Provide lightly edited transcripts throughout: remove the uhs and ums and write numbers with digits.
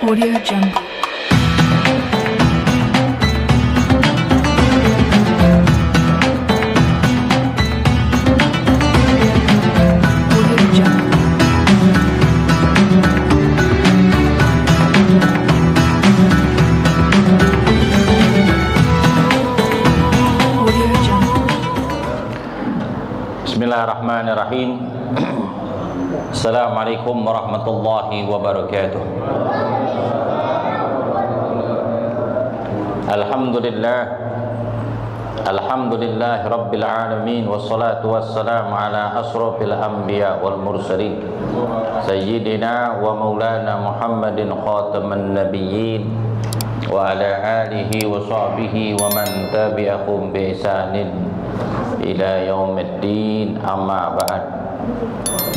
Audio Jungle. Audio Jungle. Audio Jungle. Bismillahirrahmanirrahim. Assalamualaikum warahmatullahi wabarakatuh. Alhamdulillah rabbil alamin, wassalatu wassalamu ala asrafil anbiya wal mursalin sayyidina wa maulana Muhammadin khataman nabiyyin wa ala alihi wa sahbihi wa man tabi'ahum bi ihsanin ila yaumiddin, amma ba'd.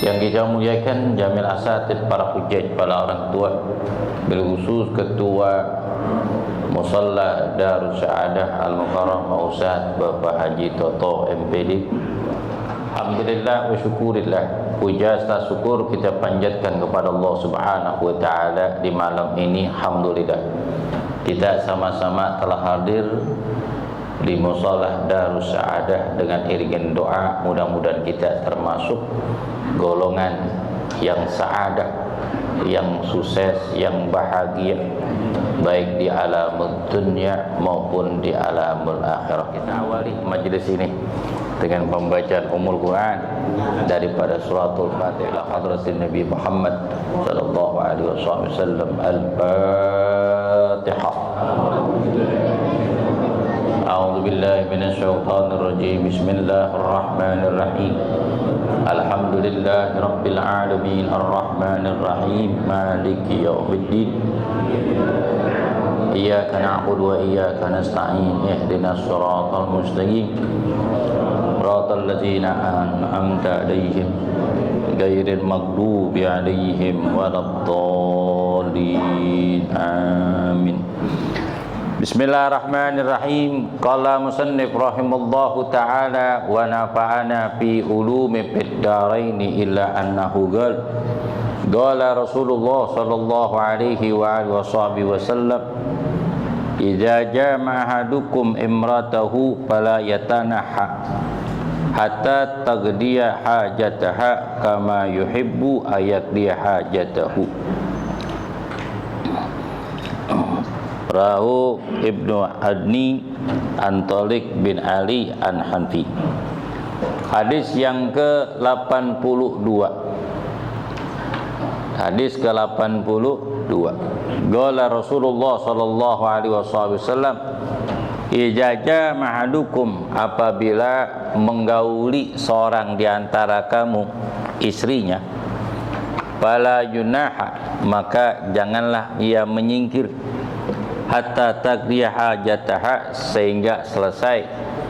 Yang kita muliakan jamil asatid, para hujjaj, para orang tua, bilkhusus ketua Musalla Darus Sa'adah Al-Mukarramah Ustaz Bapak Haji Toto MPD. Alhamdulillah wa syukurillah, puja serta syukur kita panjatkan kepada Allah Subhanahu wa taala di malam ini. Alhamdulillah kita sama-sama telah hadir di Musalla Darus Sa'adah dengan iringan doa. Mudah-mudahan kita termasuk golongan yang sa'adah, yang sukses, yang bahagia, baik di alamul dunya maupun di alamul akhirah. Kita awali majlis ini dengan pembacaan Ummul Quran daripada suratul Fatihah hadratin Nabi Muhammad sallallahu alaihi wasallam. Al-Fatihah. A'udzu billahi minasy syaithanir rajim. Bismillahir rahmanir rahim. Alhamdulillahi rabbil alamin, arrahmanir rahim, maliki yaumiddin. Iyyaka na'budu wa iyyaka nasta'in. Ihdinas siratal mustaqim. Siratal ladzina an'amta 'alaihim ghairil maghdubi 'alaihim waladdallin. Amin. Bismillahirrahmanirrahim. Qala musannif rahimallahu ta'ala wa nafa'ana fi ulumi fid dharaini illa annahu qala Rasulullah sallallahu alaihi wa alihi wasallam, idza jama'a ahadukum imratahu fala yatanaha hatta tagdiya hajataha kama yuhibbu ayaqdiya hajatahu. Rahu Ibnu Adni Antalik bin Ali an Hanfi. Hadis yang ke-82. Hadis ke-82. Qala Rasulullah sallallahu alaihi wasallam, ijaja mahadukum, apabila menggauli seorang di antara kamu istrinya, fala yunaha, maka janganlah ia menyingkir, hatta taqdiya hajataha, sehingga selesai,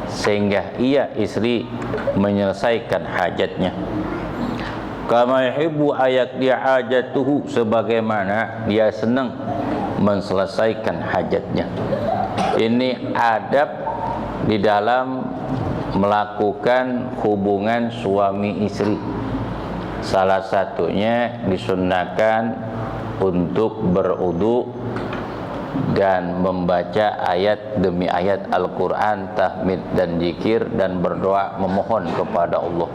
sehingga ia istri menyelesaikan hajatnya. Kama yuhibbu ayaqdiya hajatuhu, sebagaimana dia senang menyelesaikan hajatnya. Ini adab di dalam melakukan hubungan suami istri. Salah satunya disunnahkan untuk berwudu dan membaca ayat demi ayat Al-Quran, tahmid dan zikir, dan berdoa memohon kepada Allah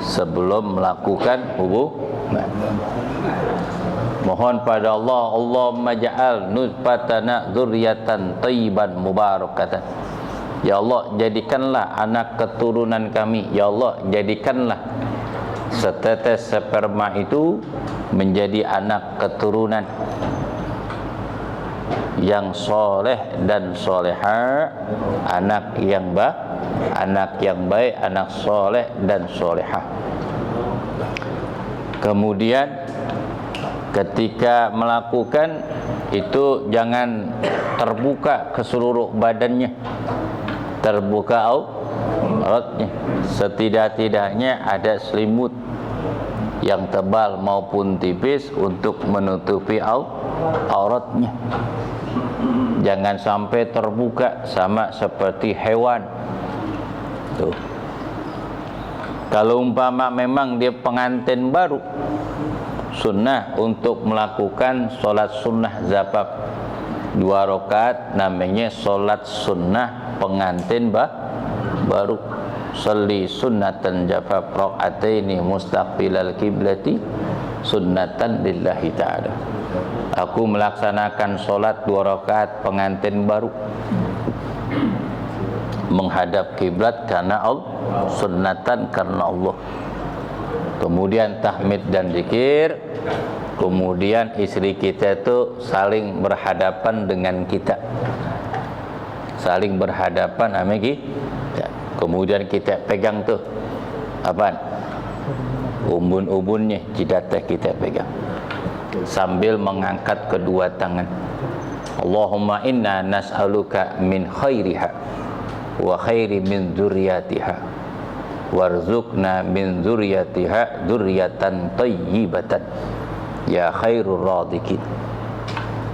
sebelum melakukan hubungan. Mohon pada Allah, Allahumma ja'al nutfatana dzurriatan thayyiban mubarakatan. Ya Allah, jadikanlah anak keturunan kami, ya Allah, jadikanlah setetes sperma itu menjadi anak keturunan yang soleh dan soleha, anak yang baik, anak soleh dan soleha. Kemudian ketika melakukan itu jangan terbuka ke seluruh badannya, terbuka auratnya. Setidak-tidaknya ada selimut yang tebal maupun tipis untuk menutupi auratnya. Jangan sampai terbuka, sama seperti hewan. Tuh. Kalau umpama memang dia pengantin baru, sunnah untuk melakukan sholat sunnah zafaf 2 rakaat, namanya sholat sunnah pengantin baru. Sholli sunnatan jafaf rakaataini mustaqbilal kiblati sunnatan lillahi ta'ala. Aku melaksanakan sholat 2 rakaat pengantin baru menghadap kiblat karena Allah, sunnatan karena Allah. Kemudian tahmid dan zikir. Kemudian istri kita itu saling berhadapan dengan kita, saling berhadapan sama kita. Kemudian kita pegang tuh apaan? Umbun-umbunnya, jidatnya kita pegang sambil mengangkat kedua tangan. Allahumma inna nas'aluka min khairiha wa khairi min dzurriyyatiha warzuqna min dzurriyyatiha dzurriyyatan thayyibatan ya khairur radhikin.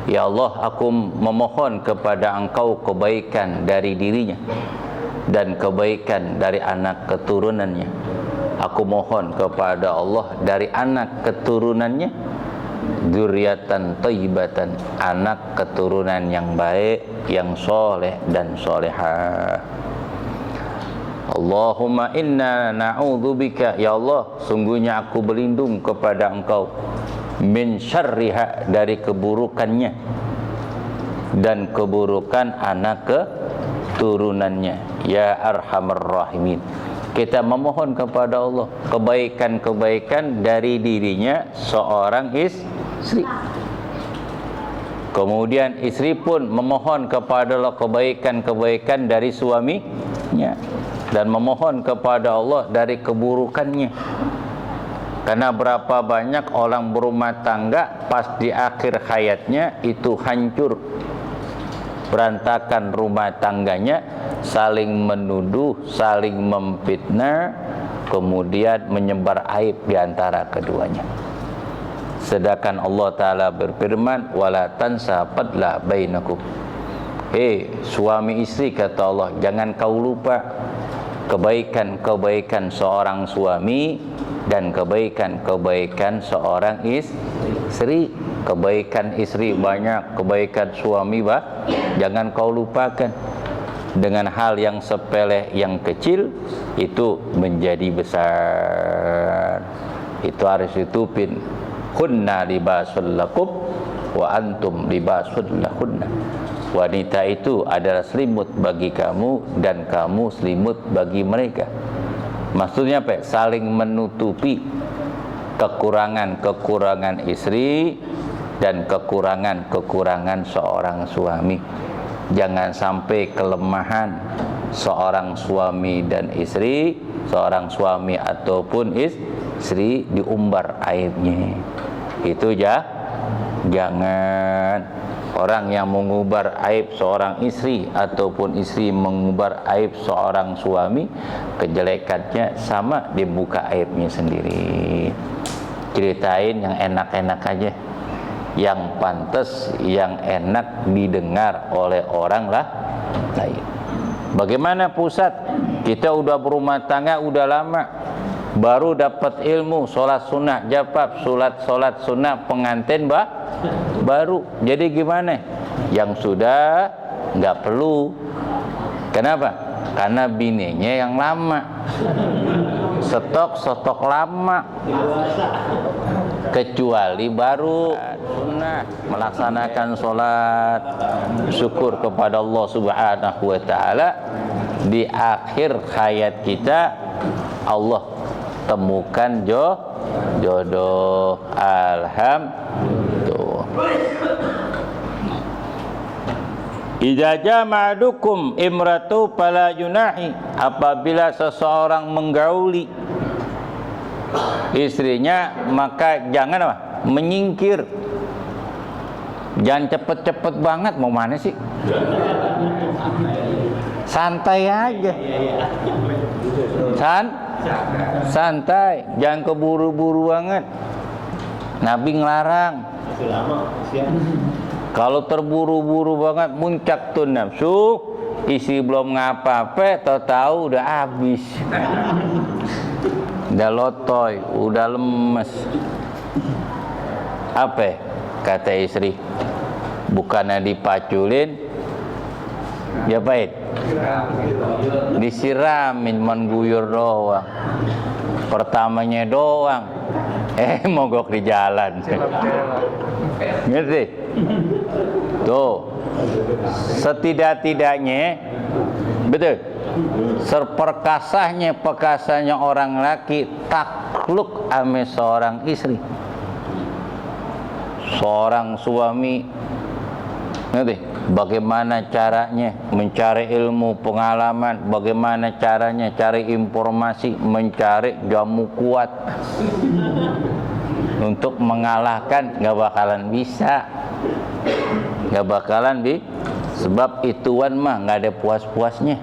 Ya Allah, aku memohon kepada Engkau kebaikan dari dirinya dan kebaikan dari anak keturunannya. Aku mohon kepada Allah dari anak keturunannya dzurriatan thayyibatan, anak keturunan yang baik, yang soleh dan solehah. Allahumma inna na'udzubika, ya Allah, sungguhnya aku berlindung kepada Engkau min syarriha, dari keburukannya dan keburukan anak keturunannya, ya arhamar rahimin. Kita memohon kepada Allah kebaikan-kebaikan dari dirinya seorang istri. Kemudian istri pun memohon kepada Allah kebaikan-kebaikan dari suaminya dan memohon kepada Allah dari keburukannya. Karena berapa banyak orang berumah tangga pas di akhir hayatnya itu hancur, berantakan rumah tangganya, saling menuduh, saling memfitnah, kemudian menyebar aib di antara keduanya. Sedangkan Allah Ta'ala berfirman, wala tansa fadla bainakum. Suami istri, kata Allah, jangan kau lupa kebaikan-kebaikan seorang suami dan kebaikan-kebaikan seorang istri. Kebaikan istri banyak, kebaikan suami jangan kau lupakan. Dengan hal yang sepele, yang kecil, itu menjadi besar. Itu harus ditutupin. Hunna libasul lakum wa antum libasul lahunna. Wanita itu adalah selimut bagi kamu dan kamu selimut bagi mereka. Maksudnya apa? Saling menutupi kekurangan-kekurangan istri dan kekurangan-kekurangan seorang suami. Jangan sampai kelemahan seorang suami dan istri, seorang suami ataupun istri diumbar aibnya. Itu jangan. Orang yang mengubar aib seorang istri ataupun istri mengubar aib seorang suami, kejelekannya sama dibuka aibnya sendiri. Ceritain yang enak-enak aja, yang pantas, yang enak didengar oleh orang lain. Bagaimana pusat? Kita udah berumah tangga udah lama, baru dapat ilmu sholat sunnah jafaf, sholat sunnah pengantin baru. Jadi gimana? Yang sudah nggak perlu. Kenapa? Karena bininya yang lama, stok lama. Kecuali baru sunnah melaksanakan sholat syukur kepada Allah Subhanahu wa Ta'ala, di akhir hayat kita Allah temukan jodoh. Alhamdulillah. Idza jama'adukum imratu fala junahi, apabila seseorang menggauli istrinya, maka jangan apa? Menyingkir. Jangan cepet-cepet banget, mau mana sih? Santai aja. Santai, jangan keburu-buru banget. Nabi ngelarang. Kalau terburu-buru banget, muncak tuh nafsu, isi belum ngapa-apa, tahu-tahu udah habis. Udah lotoy, udah lemes. Apa kata istri? Bukannya dipaculin, ya baik, disiramin, mengguyur doang. Pertamanya doang, mogok di jalan. Ngerti? Tuh, setidak-tidaknya, betul, seperkasahnya pekasahnya orang laki takluk ame seorang istri. Seorang suami, ngerti? Bagaimana caranya mencari ilmu, pengalaman, bagaimana caranya cari informasi, mencari jamu kuat untuk mengalahkan, nggak bakalan bisa, nggak bakalan sebab ituan mah nggak ada puas-puasnya,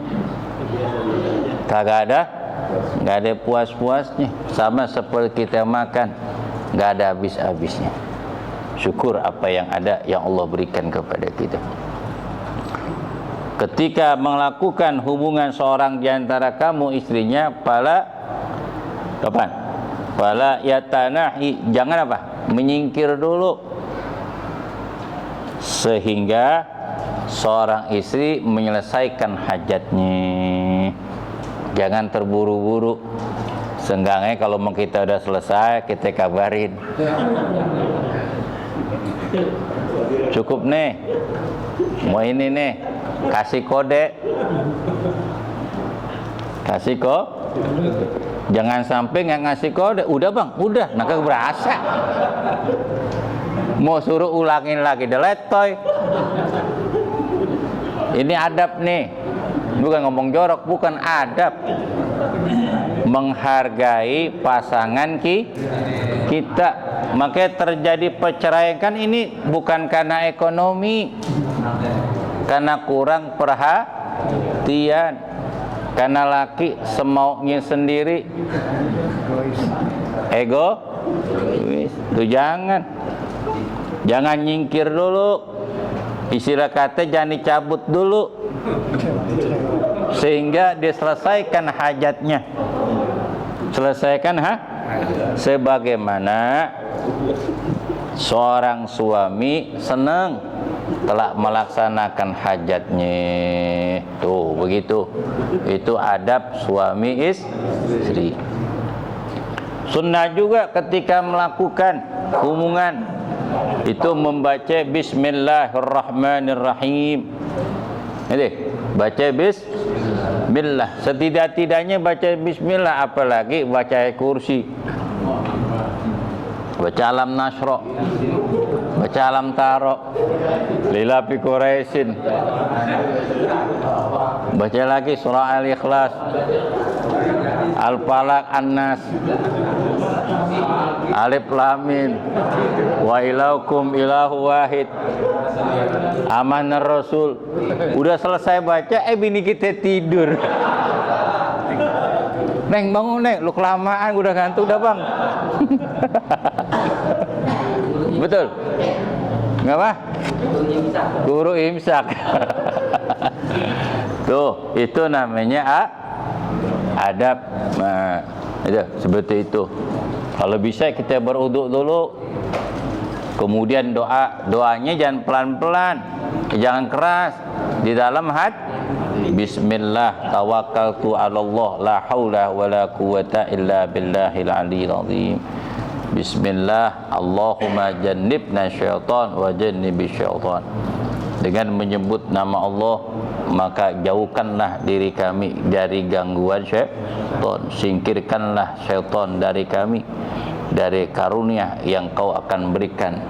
nggak ada puas-puasnya. Sama seperti kita makan, nggak ada habis-habisnya. Syukur apa yang ada yang Allah berikan kepada kita. Ketika melakukan hubungan seorang di antara kamu istrinya, pala yatanahi, jangan apa? Menyingkir dulu. Sehingga seorang istri menyelesaikan hajatnya. Jangan terburu-buru. Seenggaknya kalau mau kita udah selesai, kita kabarin. Cukup nih, mau ini nih, kasih kode, jangan sampai nggak ngasih kode. Udah bang, udah, nah kagak berasa. Mau suruh ulangin lagi, deletoy. Ini adab nih, bukan ngomong jorok, bukan adab. Menghargai pasangan kita. Makanya terjadi perceraian kan ini bukan karena ekonomi, karena kurang perhatian, karena laki semaunya sendiri, egois. Tuh jangan nyingkir dulu, istilah kata jangan dicabut dulu, sehingga diselesaikan hajatnya. Selesaikan sebagaimana seorang suami senang telah melaksanakan hajatnya. Tuh begitu. Itu adab suami istri. Sunnah juga ketika melakukan hubungan itu membaca Bismillahirrahmanirrahim. Ini baca Bismillah. Setidak-tidaknya baca Bismillah, apalagi baca kursi, baca alam nasro, baca alam taro, lilapi Quraisyin, baca lagi surah Al-Ikhlas, Al-Falaq, An-Nas, Alif Lam Mim, wa ilaukum ilahu wahid, Amanar Rasul. Udah selesai baca, bini kita tidur. Neng bangun neng, lu kelamaan udah ngantuk dah bang. Betul? Nggak apa? Guru imsak. Tuh, itu namanya adab. Nah, itu seperti itu. Kalau bisa kita berwudu dulu, kemudian doanya jangan pelan-pelan, jangan keras, di dalam hati. Bismillah tawakkaltu 'alallah la haula wala quwata illa billahil aliyil azim. Bismillah Allahumma jannibna syaitan wa jannibish syaitan. Dengan menyebut nama Allah, maka jauhkanlah diri kami dari gangguan syaitan, singkirkanlah syaitan dari kami, dari karunia yang kau akan berikan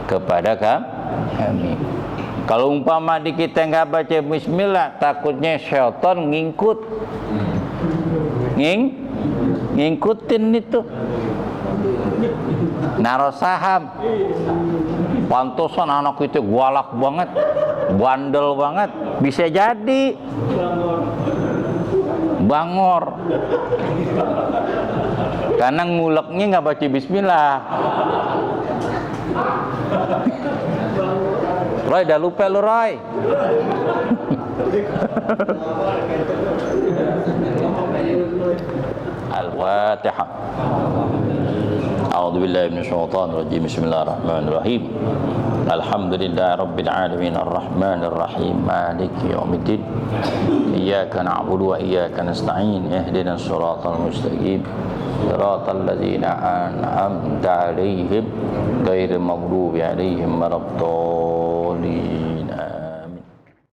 kepada kami. Kalau umpama di kita nggak baca Bismillah, takutnya syaitan ngikutin itu, naruh saham. Pantesan anak itu galak banget, bandel banget, bisa jadi bangor, karena nguleknya nggak baca Bismillah. Roy, dah lupa lu Roy. Al-Fatihah. أعوذ بالله من الشيطان الرجيم بسم الله الرحمن الرحيم الحمد لله رب العالمين الرحمن الرحيم مالك يوم الدين إياك نعبد وإياك نستعين اهدنا الصراط المستقيم صراط الذين أنعمت عليهم غير المغضوب عليهم ولا الضالين